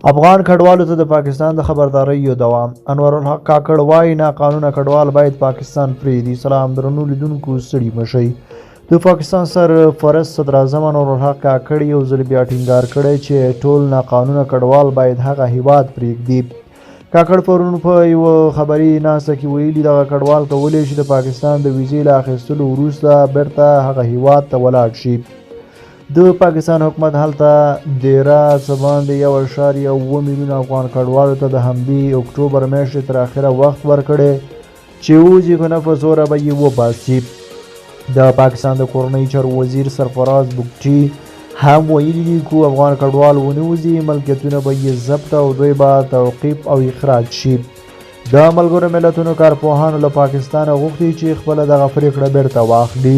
افغان کډوالو ته د پاکستان د خبردارۍ دوام. انورالحق کاکړ وایي ناقانونه کډوال باید پاکستان پرېږدي. سلام درنو لیدونکو، ستړي مه شئ. د پاکستان سرپرست صدراعظم انورالحق کاکړ یو ځل بیا ټینګار کړی چې ټول ناقانونه کډوال باید هغه هیواد پرېږدي. کاکړ پرون په یوه خبري ناسته کې ویلي دغه کډوال کولی شي د پاکستان د ویزې له اخیستلو وروسته بیرته هغه هیواد ته ولاړ شي. د پاکستان حکومت هلته دیره څه باندې 1.7 میلیون افغان کډوالو ته د همدې اکتوبر میاشتې تر اخره وخت ورکړی چې ووځي، که نه په زوره به یې وباسي. د پاکستان د کورنۍ چارو وزیر سرفراز بگټي هم ویلي دي که افغان کډوال ونه وځي، ملکیتونه به یې ضبط او دوی به توقیف او اخراج شي. د ملګرو ملتونو کارپوهانو له پاکستانه غوښتي چې خپله دغه پرېکړه بیرته واخلي.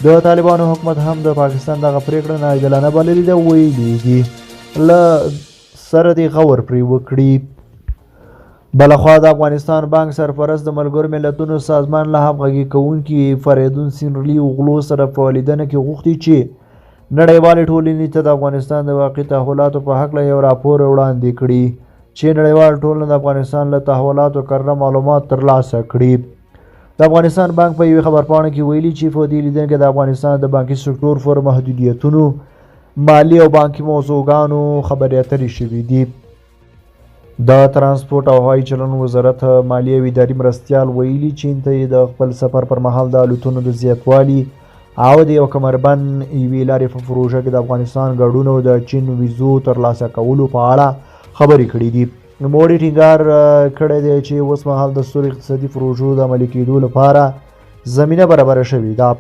د طالبانو حکومت هم د پاکستان دغه پرېکړه ناعادلانه بللې ده. ویلي دي له سره دې غور پرې وکړي. بلخوا د افغانستان بانک سرپرست د ملګرو ملتونو سازمان له همغږي کوونکي فریدون سینرلي اوغلو سره په لیدنه کې غوښتي چې نړیوالې ټولنې ته د افغانستان د واقعي تحولاتو په هکله یو راپور وړاندې کړي چې نړیواله ټولنه د افغانستان له تحولاتو کره معلومات ترلاسه کړي. د افغانستان بانک په یوې خبرپاڼه کې ویلي چې په دې لیدنه کې د افغانستان د بانکي سکتور پر محدودیتونو، مالي او بانکي موضوعګانو خبرې اترې شوي دي. د ترانسپورټ او هوایي چلند وزارت مالیې او اداري مرستیال ویلي چین ته د خپل سفر پر مهال د الوتنو د زیاتوالي او د یو کمربند یوې لارې په پروژه کې د افغانستان ګډون او د چین ویزو ترلاسه کولو په اړه خبرې کړې دي. نوموړي ټینګار کړی دی چې اوس مهال د سترو اقتصادي پروژو د عملي کېدو لپاره زمینه برابره شوې ده.